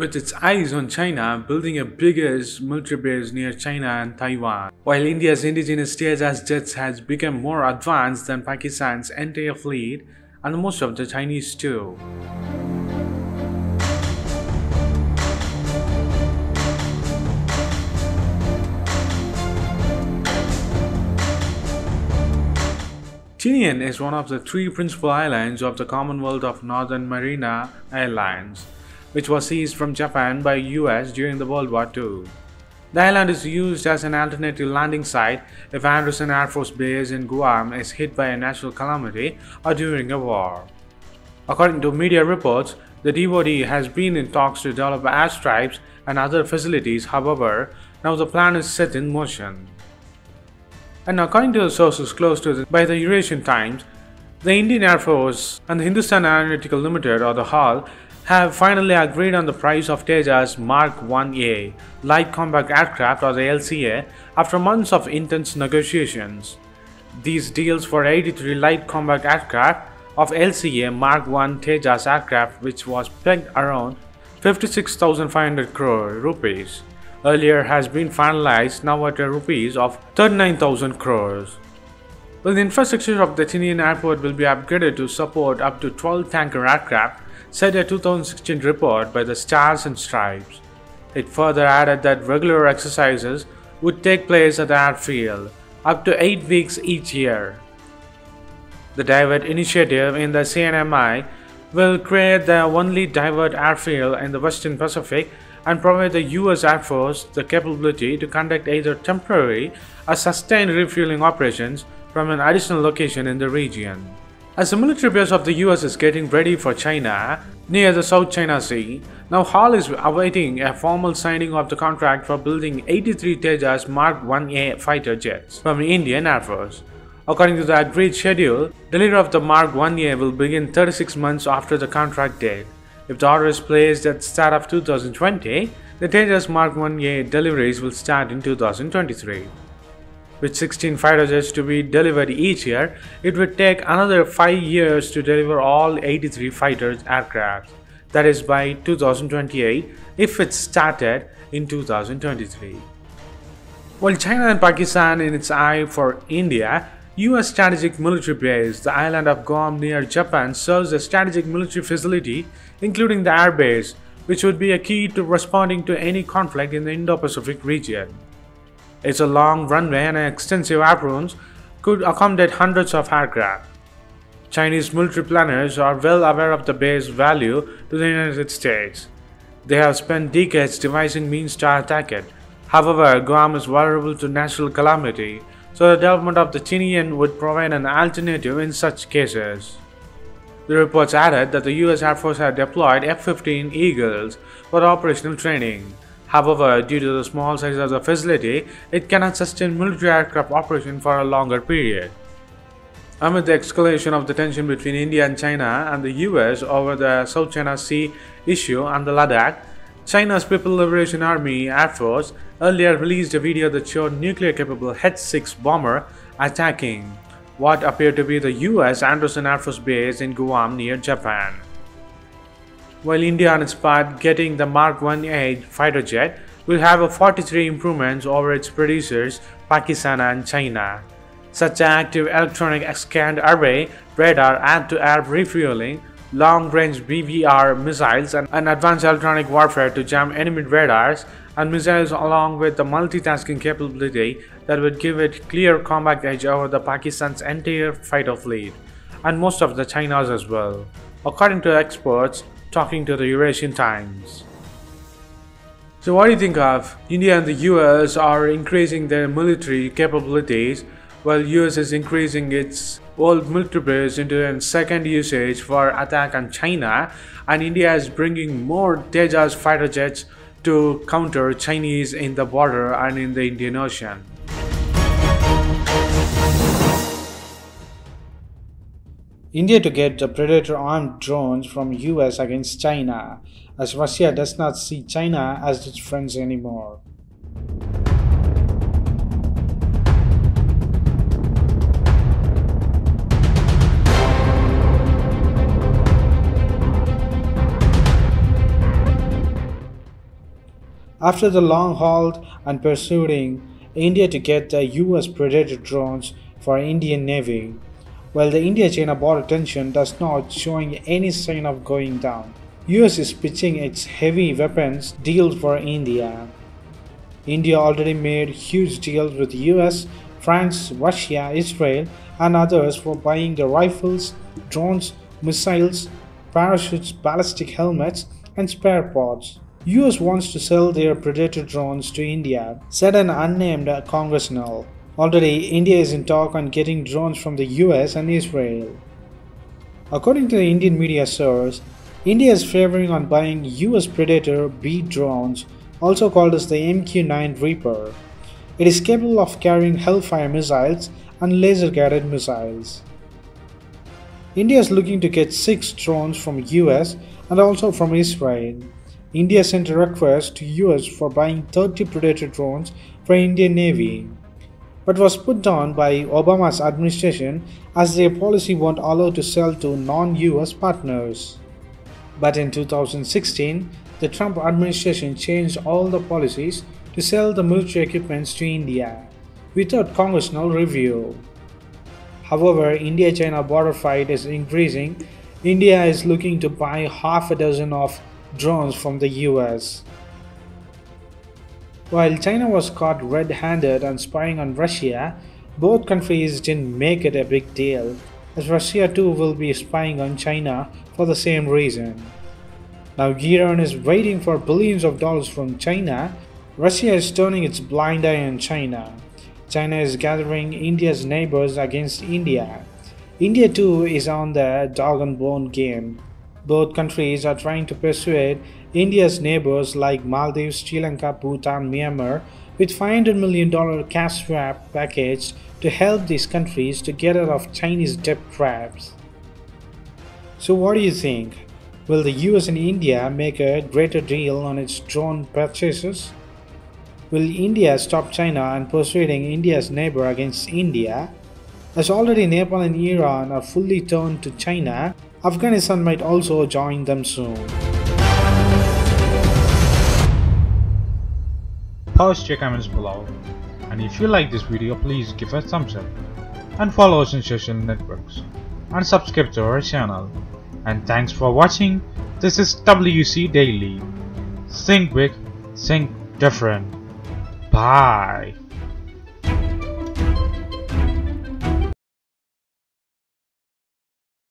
with its eyes on China building a biggest military base near China and Taiwan, while India's indigenous Tejas jets has become more advanced than Pakistan's entire fleet and most of the Chinese too. Tinian is one of the three principal islands of the Commonwealth of Northern Mariana Islands, which was seized from Japan by US during the World War II. The island is used as an alternative landing site if Andersen Air Force Base in Guam is hit by a natural calamity or during a war. According to media reports, the DoD has been in talks to develop airstrips and other facilities. However, now the plan is set in motion. And according to the sources close to by the Eurasian Times, the Indian Air Force and the Hindustan Aeronautical Limited or the HAL have finally agreed on the price of Tejas Mark 1A light combat aircraft or the LCA after months of intense negotiations. These deals for 83 light combat aircraft of LCA Mark 1 Tejas aircraft, which was pegged around 56,500 crore rupees. Earlier has been finalized now at rupees of 39,000 crores. Well, the infrastructure of the Tinian airport will be upgraded to support up to 12 tanker aircraft, said a 2016 report by the Stars and Stripes. It further added that regular exercises would take place at the airfield, up to 8 weeks each year. The divert initiative in the CNMI will create the only divert airfield in the Western Pacific and provide the US Air Force the capability to conduct either temporary or sustained refueling operations from an additional location in the region. As the military base of the US is getting ready for China near the South China Sea, now HAL is awaiting a formal signing of the contract for building 83 Tejas Mark 1A fighter jets from the Indian Air Force. According to the agreed schedule, delivery of the Mark 1A will begin 36 months after the contract date. If the order is placed at the start of 2020, the Tejas Mark 1A deliveries will start in 2023. With 16 fighter jets to be delivered each year, it would take another 5 years to deliver all 83 fighter aircraft. That is by 2028 if it started in 2023. While China and Pakistan in its eye for India, US strategic military base, the island of Guam near Japan, serves a strategic military facility including the airbase, which would be a key to responding to any conflict in the Indo-Pacific region. Its a long runway and extensive aprons could accommodate hundreds of aircraft. Chinese military planners are well aware of the base value to the United States. They have spent decades devising means to attack it. However, Guam is vulnerable to natural calamity, so the development of the Tinian would provide an alternative in such cases. The reports added that the US Air Force had deployed F-15 Eagles for operational training. However, due to the small size of the facility, it cannot sustain military aircraft operation for a longer period. Amid the escalation of the tension between India and China and the US over the South China Sea issue and the Ladakh, China's People's Liberation Army Air Force earlier released a video that showed nuclear-capable H-6 bomber attacking what appeared to be the US Andersen Air Force Base in Guam near Japan. While India on its part getting the Mark 1A fighter jet will have 43 improvements over its predecessors Pakistan and China, such as active electronic scanned array, radar, air-to-air refueling, long-range BVR missiles and advanced electronic warfare to jam enemy radars and missiles, along with the multitasking capability that would give it clear combat edge over the Pakistan's entire fighter fleet and most of the China's as well, according to experts talking to the Eurasian Times. So what do you think of India and the US are increasing their military capabilities while US is increasing its old military base into a second usage for attack on China, and India is bringing more Tejas fighter jets to counter Chinese in the border and in the Indian Ocean? India to get the Predator armed drones from US against China, as Russia does not see China as its friends anymore. After the long halt and pursuing India to get the US Predator drones for Indian Navy, while the India-China border tension does not showing any sign of going down. US is pitching its heavy weapons deals for India. India already made huge deals with US, France, Russia, Israel and others for buying the rifles, drones, missiles, parachutes, ballistic helmets and spare parts. US wants to sell their Predator drones to India, said an unnamed congressional. Already, India is in talk on getting drones from the US and Israel. According to the Indian media source, India is favoring on buying US Predator B drones, also called as the MQ-9 Reaper. It is capable of carrying Hellfire missiles and laser-guided missiles. India is looking to get 6 drones from US and also from Israel. India sent a request to US for buying 30 Predator drones for Indian Navy, but was put down by Obama's administration as their policy won't allow to sell to non-US partners. But in 2016, the Trump administration changed all the policies to sell the military equipments to India without congressional review. However, India-China border fight is increasing. India is looking to buy half a dozen of drones from the US. While China was caught red-handed and spying on Russia, both countries didn't make it a big deal, as Russia too will be spying on China for the same reason. Now Iran is waiting for billions of dollars from China. Russia is turning its blind eye on China. China is gathering India's neighbors against India. India too is on the dog and bone game. Both countries are trying to persuade India's neighbors like Maldives, Sri Lanka, Bhutan, Myanmar with $500 million cash swap package to help these countries to get out of Chinese debt traps. So what do you think? Will the US and India make a greater deal on its drone purchases? Will India stop China and persuading India's neighbor against India? As already Nepal and Iran are fully turned to China, Afghanistan might also join them soon. Post your comments below, and if you like this video, please give a thumbs up and follow us on social networks and subscribe to our channel. And thanks for watching. This is WC Daily. Think big, think different. Bye.